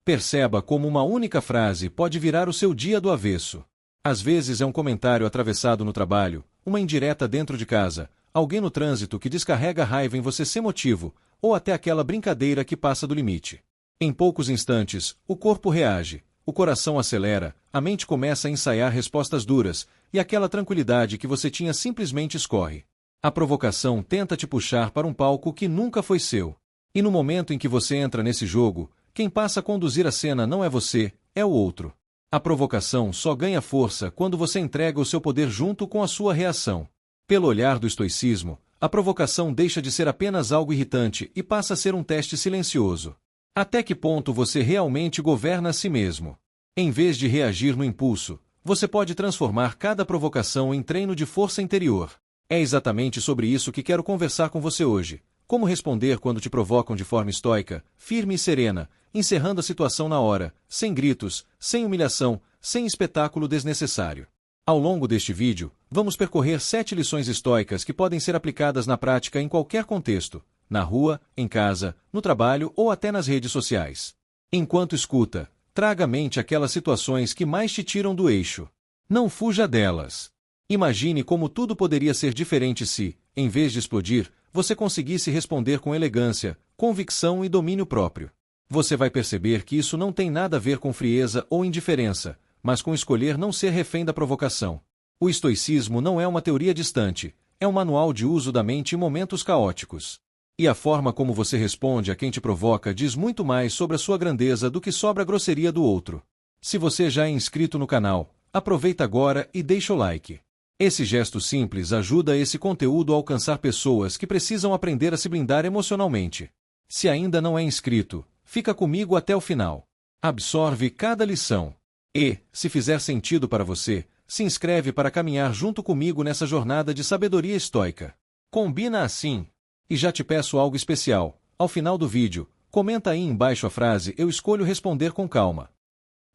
Perceba como uma única frase pode virar o seu dia do avesso. Às vezes é um comentário atravessado no trabalho, uma indireta dentro de casa, alguém no trânsito que descarrega raiva em você sem motivo, ou até aquela brincadeira que passa do limite. Em poucos instantes, o corpo reage, o coração acelera, a mente começa a ensaiar respostas duras, e aquela tranquilidade que você tinha simplesmente escorre. A provocação tenta te puxar para um palco que nunca foi seu. E no momento em que você entra nesse jogo, quem passa a conduzir a cena não é você, é o outro. A provocação só ganha força quando você entrega o seu poder junto com a sua reação. Pelo olhar do estoicismo, a provocação deixa de ser apenas algo irritante e passa a ser um teste silencioso. Até que ponto você realmente governa a si mesmo? Em vez de reagir no impulso, você pode transformar cada provocação em treino de força interior. É exatamente sobre isso que quero conversar com você hoje. Como responder quando te provocam de forma estoica, firme e serena, encerrando a situação na hora, sem gritos, sem humilhação, sem espetáculo desnecessário. Ao longo deste vídeo, vamos percorrer 7 lições estoicas que podem ser aplicadas na prática em qualquer contexto, na rua, em casa, no trabalho ou até nas redes sociais. Enquanto escuta, traga à mente aquelas situações que mais te tiram do eixo. Não fuja delas. Imagine como tudo poderia ser diferente se, em vez de explodir, você conseguisse responder com elegância, convicção e domínio próprio. Você vai perceber que isso não tem nada a ver com frieza ou indiferença, mas com escolher não ser refém da provocação. O estoicismo não é uma teoria distante, é um manual de uso da mente em momentos caóticos. E a forma como você responde a quem te provoca diz muito mais sobre a sua grandeza do que sobre a grosseria do outro. Se você já é inscrito no canal, aproveita agora e deixa o like. Esse gesto simples ajuda esse conteúdo a alcançar pessoas que precisam aprender a se blindar emocionalmente. Se ainda não é inscrito, fica comigo até o final. Absorve cada lição. E, se fizer sentido para você, se inscreve para caminhar junto comigo nessa jornada de sabedoria estoica. Combina assim? E já te peço algo especial. Ao final do vídeo, comenta aí embaixo a frase "Eu escolho responder com calma".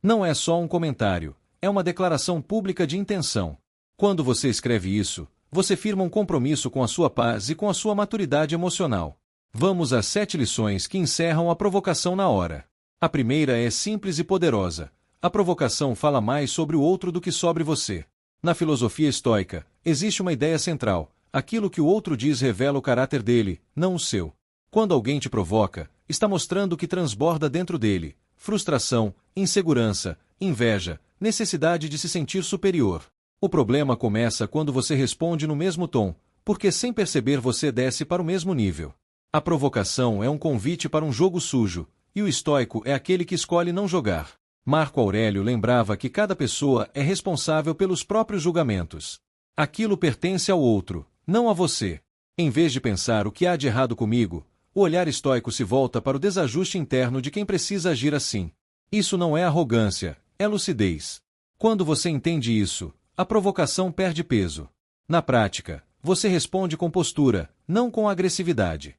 Não é só um comentário, é uma declaração pública de intenção. Quando você escreve isso, você firma um compromisso com a sua paz e com a sua maturidade emocional. Vamos às 7 lições que encerram a provocação na hora. A primeira é simples e poderosa. A provocação fala mais sobre o outro do que sobre você. Na filosofia estoica, existe uma ideia central: aquilo que o outro diz revela o caráter dele, não o seu. Quando alguém te provoca, está mostrando o que transborda dentro dele: frustração, insegurança, inveja, necessidade de se sentir superior. O problema começa quando você responde no mesmo tom, porque sem perceber você desce para o mesmo nível. A provocação é um convite para um jogo sujo, e o estoico é aquele que escolhe não jogar. Marco Aurélio lembrava que cada pessoa é responsável pelos próprios julgamentos. Aquilo pertence ao outro, não a você. Em vez de pensar o que há de errado comigo, o olhar estoico se volta para o desajuste interno de quem precisa agir assim. Isso não é arrogância, é lucidez. Quando você entende isso, a provocação perde peso. Na prática, você responde com postura, não com agressividade.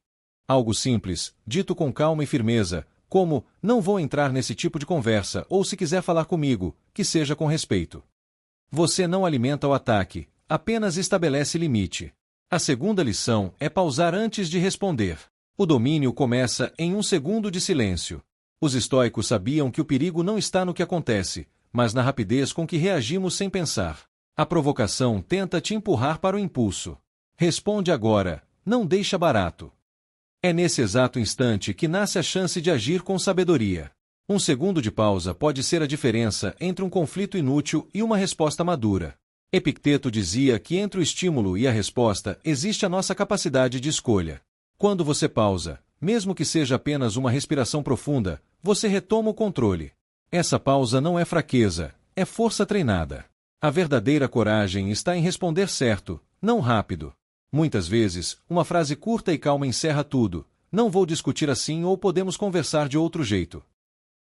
Algo simples, dito com calma e firmeza, como "não vou entrar nesse tipo de conversa" ou "se quiser falar comigo, que seja com respeito". Você não alimenta o ataque, apenas estabelece limite. A segunda lição é pausar antes de responder. O domínio começa em um segundo de silêncio. Os estoicos sabiam que o perigo não está no que acontece, mas na rapidez com que reagimos sem pensar. A provocação tenta te empurrar para o impulso. Responde agora, não deixa barato. É nesse exato instante que nasce a chance de agir com sabedoria. Um segundo de pausa pode ser a diferença entre um conflito inútil e uma resposta madura. Epicteto dizia que entre o estímulo e a resposta existe a nossa capacidade de escolha. Quando você pausa, mesmo que seja apenas uma respiração profunda, você retoma o controle. Essa pausa não é fraqueza, é força treinada. A verdadeira coragem está em responder certo, não rápido. Muitas vezes, uma frase curta e calma encerra tudo: "Não vou discutir assim" ou "podemos conversar de outro jeito".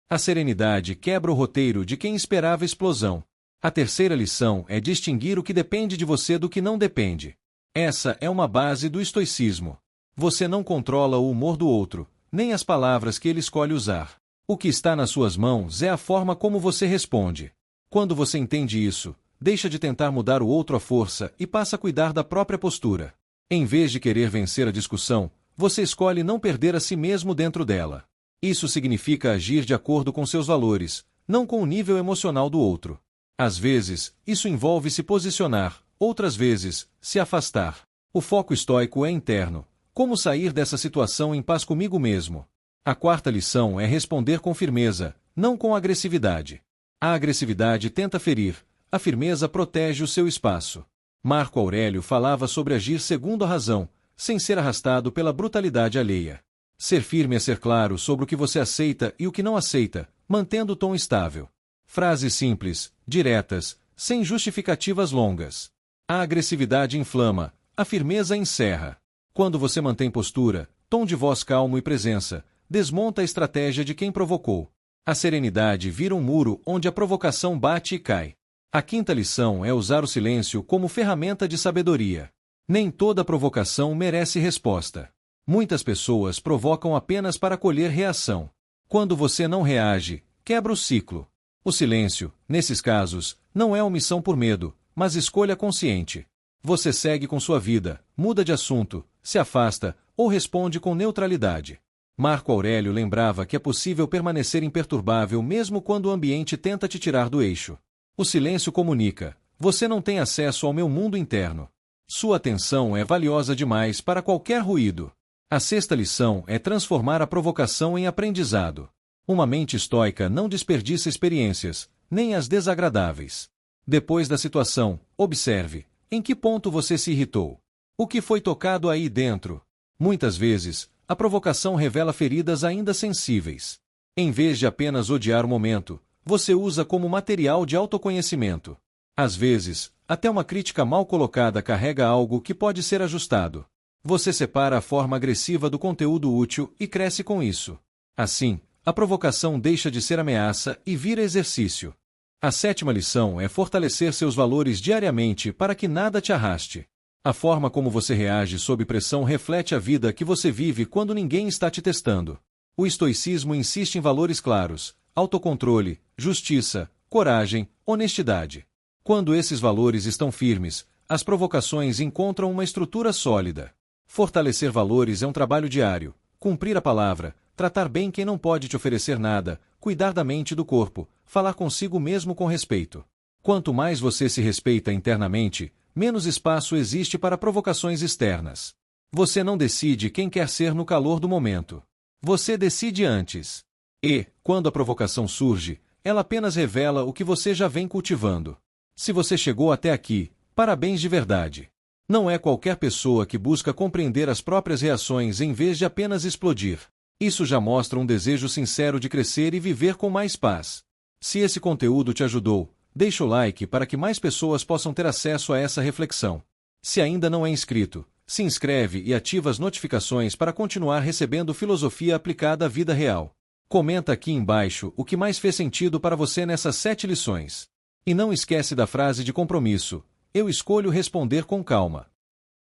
A serenidade quebra o roteiro de quem esperava explosão. A terceira lição é distinguir o que depende de você do que não depende. Essa é uma base do estoicismo. Você não controla o humor do outro, nem as palavras que ele escolhe usar. O que está nas suas mãos é a forma como você responde. Quando você entende isso, deixa de tentar mudar o outro à força e passa a cuidar da própria postura. Em vez de querer vencer a discussão, você escolhe não perder a si mesmo dentro dela. Isso significa agir de acordo com seus valores, não com o nível emocional do outro. Às vezes, isso envolve se posicionar, outras vezes, se afastar. O foco estoico é interno. Como sair dessa situação em paz comigo mesmo? A quarta lição é responder com firmeza, não com agressividade. A agressividade tenta ferir, a firmeza protege o seu espaço. Marco Aurélio falava sobre agir segundo a razão, sem ser arrastado pela brutalidade alheia. Ser firme é ser claro sobre o que você aceita e o que não aceita, mantendo o tom estável. Frases simples, diretas, sem justificativas longas. A agressividade inflama, a firmeza encerra. Quando você mantém postura, tom de voz calmo e presença, desmonta a estratégia de quem provocou. A serenidade vira um muro onde a provocação bate e cai. A quinta lição é usar o silêncio como ferramenta de sabedoria. Nem toda provocação merece resposta. Muitas pessoas provocam apenas para colher reação. Quando você não reage, quebra o ciclo. O silêncio, nesses casos, não é omissão por medo, mas escolha consciente. Você segue com sua vida, muda de assunto, se afasta ou responde com neutralidade. Marco Aurélio lembrava que é possível permanecer imperturbável mesmo quando o ambiente tenta te tirar do eixo. O silêncio comunica: você não tem acesso ao meu mundo interno. Sua atenção é valiosa demais para qualquer ruído. A sexta lição é transformar a provocação em aprendizado. Uma mente estoica não desperdiça experiências, nem as desagradáveis. Depois da situação, observe: em que ponto você se irritou? O que foi tocado aí dentro? Muitas vezes, a provocação revela feridas ainda sensíveis. Em vez de apenas odiar o momento, você usa como material de autoconhecimento. Às vezes, até uma crítica mal colocada carrega algo que pode ser ajustado. Você separa a forma agressiva do conteúdo útil e cresce com isso. Assim, a provocação deixa de ser ameaça e vira exercício. A sétima lição é fortalecer seus valores diariamente para que nada te arraste. A forma como você reage sob pressão reflete a vida que você vive quando ninguém está te testando. O estoicismo insiste em valores claros: autocontrole, justiça, coragem, honestidade. Quando esses valores estão firmes, as provocações encontram uma estrutura sólida. Fortalecer valores é um trabalho diário. Cumprir a palavra, tratar bem quem não pode te oferecer nada, cuidar da mente e do corpo, falar consigo mesmo com respeito. Quanto mais você se respeita internamente, menos espaço existe para provocações externas. Você não decide quem quer ser no calor do momento. Você decide antes. E, quando a provocação surge, ela apenas revela o que você já vem cultivando. Se você chegou até aqui, parabéns de verdade. Não é qualquer pessoa que busca compreender as próprias reações em vez de apenas explodir. Isso já mostra um desejo sincero de crescer e viver com mais paz. Se esse conteúdo te ajudou, deixa o like para que mais pessoas possam ter acesso a essa reflexão. Se ainda não é inscrito, se inscreve e ativa as notificações para continuar recebendo filosofia aplicada à vida real. Comenta aqui embaixo o que mais fez sentido para você nessas 7 lições. E não esquece da frase de compromisso: eu escolho responder com calma.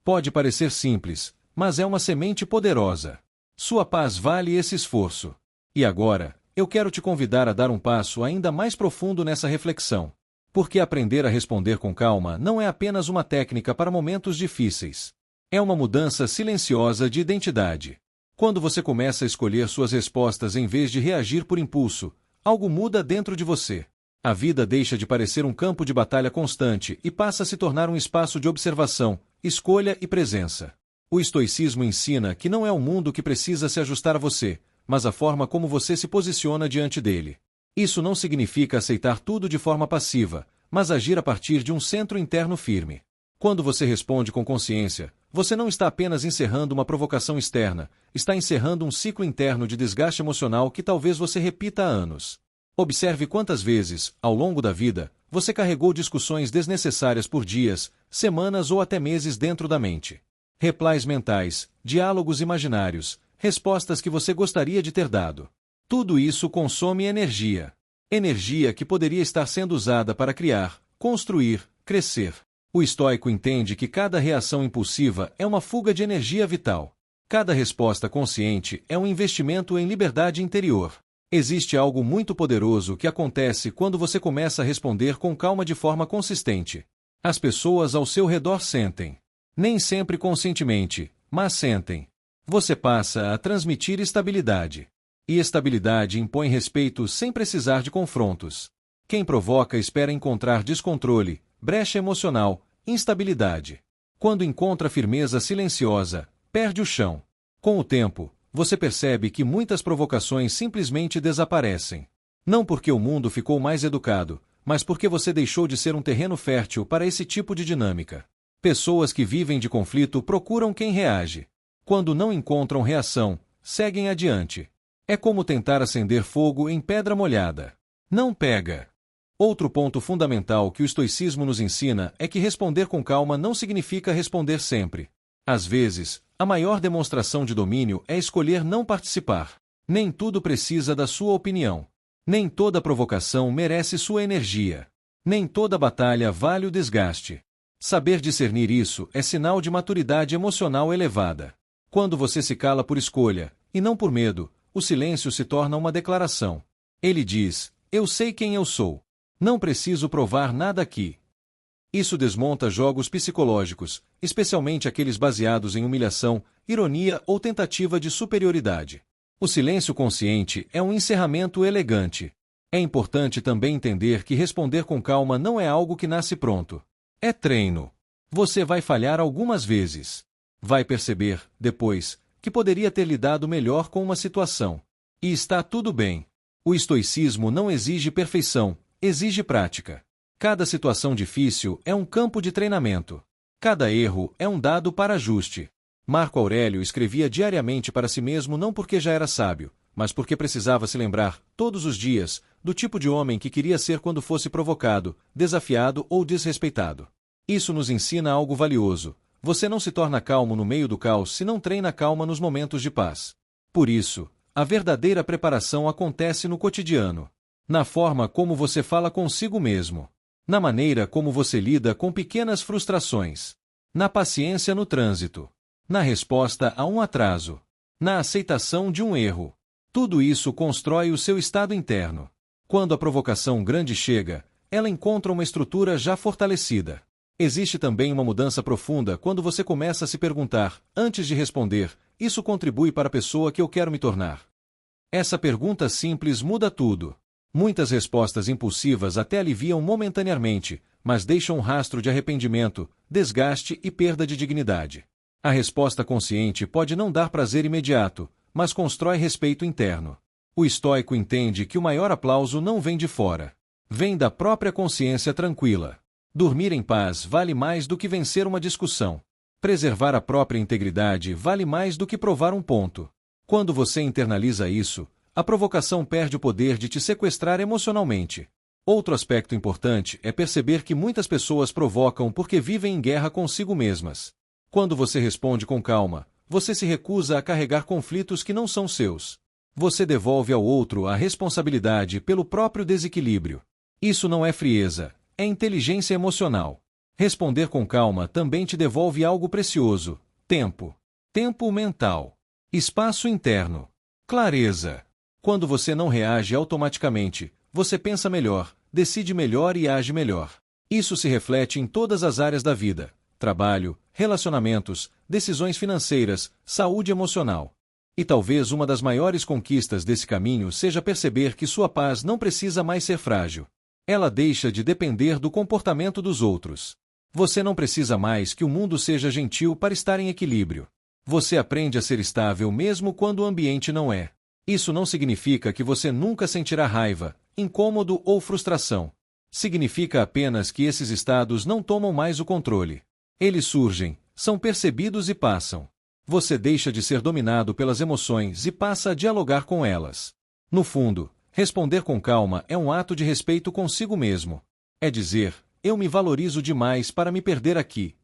Pode parecer simples, mas é uma semente poderosa. Sua paz vale esse esforço. E agora, eu quero te convidar a dar um passo ainda mais profundo nessa reflexão. Porque aprender a responder com calma não é apenas uma técnica para momentos difíceis. É uma mudança silenciosa de identidade. Quando você começa a escolher suas respostas em vez de reagir por impulso, algo muda dentro de você. A vida deixa de parecer um campo de batalha constante e passa a se tornar um espaço de observação, escolha e presença. O estoicismo ensina que não é o mundo que precisa se ajustar a você, mas a forma como você se posiciona diante dele. Isso não significa aceitar tudo de forma passiva, mas agir a partir de um centro interno firme. Quando você responde com consciência, você não está apenas encerrando uma provocação externa, está encerrando um ciclo interno de desgaste emocional que talvez você repita há anos. Observe quantas vezes, ao longo da vida, você carregou discussões desnecessárias por dias, semanas ou até meses dentro da mente. Replies mentais, diálogos imaginários, respostas que você gostaria de ter dado. Tudo isso consome energia. Energia que poderia estar sendo usada para criar, construir, crescer. O estoico entende que cada reação impulsiva é uma fuga de energia vital. Cada resposta consciente é um investimento em liberdade interior. Existe algo muito poderoso que acontece quando você começa a responder com calma de forma consistente. As pessoas ao seu redor sentem. Nem sempre conscientemente, mas sentem. Você passa a transmitir estabilidade. E estabilidade impõe respeito sem precisar de confrontos. Quem provoca espera encontrar descontrole, brecha emocional, instabilidade. Quando encontra firmeza silenciosa, perde o chão. Com o tempo, você percebe que muitas provocações simplesmente desaparecem. Não porque o mundo ficou mais educado, mas porque você deixou de ser um terreno fértil para esse tipo de dinâmica. Pessoas que vivem de conflito procuram quem reage. Quando não encontram reação, seguem adiante. É como tentar acender fogo em pedra molhada. Não pega. Outro ponto fundamental que o estoicismo nos ensina é que responder com calma não significa responder sempre. Às vezes, a maior demonstração de domínio é escolher não participar. Nem tudo precisa da sua opinião. Nem toda provocação merece sua energia. Nem toda batalha vale o desgaste. Saber discernir isso é sinal de maturidade emocional elevada. Quando você se cala por escolha, e não por medo, o silêncio se torna uma declaração. Ele diz: eu sei quem eu sou. Não preciso provar nada aqui. Isso desmonta jogos psicológicos, especialmente aqueles baseados em humilhação, ironia ou tentativa de superioridade. O silêncio consciente é um encerramento elegante. É importante também entender que responder com calma não é algo que nasce pronto. É treino. Você vai falhar algumas vezes. Vai perceber, depois, que poderia ter lidado melhor com uma situação. E está tudo bem. O estoicismo não exige perfeição, exige prática. Cada situação difícil é um campo de treinamento. Cada erro é um dado para ajuste. Marco Aurélio escrevia diariamente para si mesmo não porque já era sábio, mas porque precisava se lembrar, todos os dias, do tipo de homem que queria ser quando fosse provocado, desafiado ou desrespeitado. Isso nos ensina algo valioso. Você não se torna calmo no meio do caos se não treina calma nos momentos de paz. Por isso, a verdadeira preparação acontece no cotidiano. Na forma como você fala consigo mesmo. Na maneira como você lida com pequenas frustrações. Na paciência no trânsito. Na resposta a um atraso. Na aceitação de um erro. Tudo isso constrói o seu estado interno. Quando a provocação grande chega, ela encontra uma estrutura já fortalecida. Existe também uma mudança profunda quando você começa a se perguntar, antes de responder, isso contribui para a pessoa que eu quero me tornar? Essa pergunta simples muda tudo. Muitas respostas impulsivas até aliviam momentaneamente, mas deixam um rastro de arrependimento, desgaste e perda de dignidade. A resposta consciente pode não dar prazer imediato, mas constrói respeito interno. O estoico entende que o maior aplauso não vem de fora. Vem da própria consciência tranquila. Dormir em paz vale mais do que vencer uma discussão. Preservar a própria integridade vale mais do que provar um ponto. Quando você internaliza isso, a provocação perde o poder de te sequestrar emocionalmente. Outro aspecto importante é perceber que muitas pessoas provocam porque vivem em guerra consigo mesmas. Quando você responde com calma, você se recusa a carregar conflitos que não são seus. Você devolve ao outro a responsabilidade pelo próprio desequilíbrio. Isso não é frieza, é inteligência emocional. Responder com calma também te devolve algo precioso: tempo. Tempo mental. Espaço interno. Clareza. Quando você não reage automaticamente, você pensa melhor, decide melhor e age melhor. Isso se reflete em todas as áreas da vida: trabalho, relacionamentos, decisões financeiras, saúde emocional. E talvez uma das maiores conquistas desse caminho seja perceber que sua paz não precisa mais ser frágil. Ela deixa de depender do comportamento dos outros. Você não precisa mais que o mundo seja gentil para estar em equilíbrio. Você aprende a ser estável mesmo quando o ambiente não é. Isso não significa que você nunca sentirá raiva, incômodo ou frustração. Significa apenas que esses estados não tomam mais o controle. Eles surgem, são percebidos e passam. Você deixa de ser dominado pelas emoções e passa a dialogar com elas. No fundo, responder com calma é um ato de respeito consigo mesmo. É dizer: eu me valorizo demais para me perder aqui.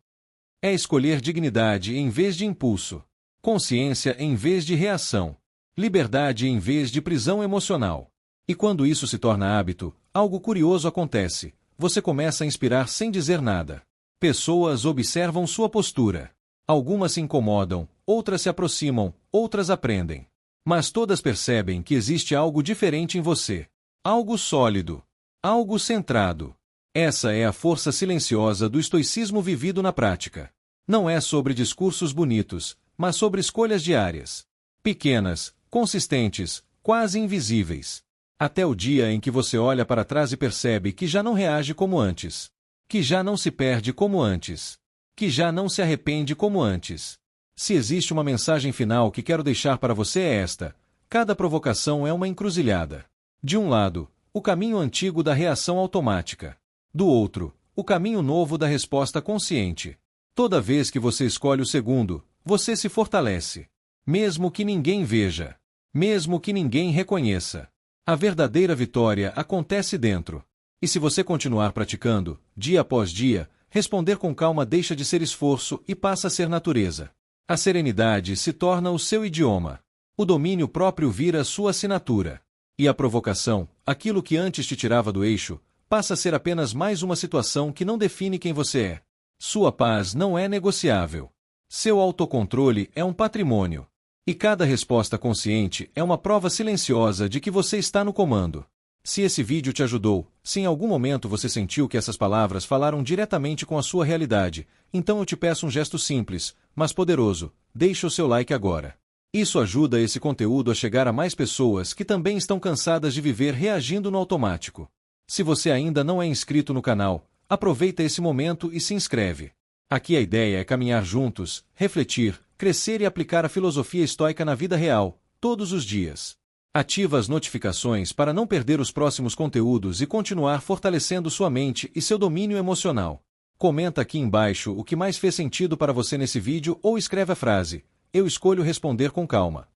É escolher dignidade em vez de impulso. Consciência em vez de reação. Liberdade em vez de prisão emocional. E quando isso se torna hábito, algo curioso acontece. Você começa a inspirar sem dizer nada. Pessoas observam sua postura. Algumas se incomodam, outras se aproximam, outras aprendem. Mas todas percebem que existe algo diferente em você. Algo sólido. Algo centrado. Essa é a força silenciosa do estoicismo vivido na prática. Não é sobre discursos bonitos, mas sobre escolhas diárias. Pequenas, consistentes, quase invisíveis. Até o dia em que você olha para trás e percebe que já não reage como antes. Que já não se perde como antes. Que já não se arrepende como antes. Se existe uma mensagem final que quero deixar para você é esta: cada provocação é uma encruzilhada. De um lado, o caminho antigo da reação automática. Do outro, o caminho novo da resposta consciente. Toda vez que você escolhe o segundo, você se fortalece. Mesmo que ninguém veja. Mesmo que ninguém reconheça. A verdadeira vitória acontece dentro. E se você continuar praticando, dia após dia, responder com calma deixa de ser esforço e passa a ser natureza. A serenidade se torna o seu idioma. O domínio próprio vira sua assinatura. E a provocação, aquilo que antes te tirava do eixo, passa a ser apenas mais uma situação que não define quem você é. Sua paz não é negociável. Seu autocontrole é um patrimônio. E cada resposta consciente é uma prova silenciosa de que você está no comando. Se esse vídeo te ajudou, se em algum momento você sentiu que essas palavras falaram diretamente com a sua realidade, então eu te peço um gesto simples, mas poderoso: deixe o seu like agora. Isso ajuda esse conteúdo a chegar a mais pessoas que também estão cansadas de viver reagindo no automático. Se você ainda não é inscrito no canal, aproveita esse momento e se inscreve. Aqui a ideia é caminhar juntos, refletir, crescer e aplicar a filosofia estoica na vida real, todos os dias. Ativa as notificações para não perder os próximos conteúdos e continuar fortalecendo sua mente e seu domínio emocional. Comenta aqui embaixo o que mais fez sentido para você nesse vídeo ou escreve a frase: eu escolho responder com calma.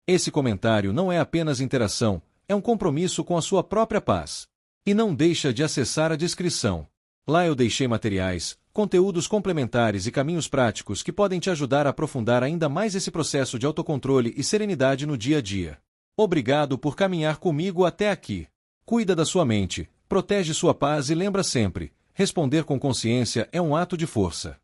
Esse comentário não é apenas interação, é um compromisso com a sua própria paz. E não deixa de acessar a descrição. Lá eu deixei materiais, conteúdos complementares e caminhos práticos que podem te ajudar a aprofundar ainda mais esse processo de autocontrole e serenidade no dia a dia. Obrigado por caminhar comigo até aqui. Cuida da sua mente, protege sua paz e lembra sempre: responder com consciência é um ato de força.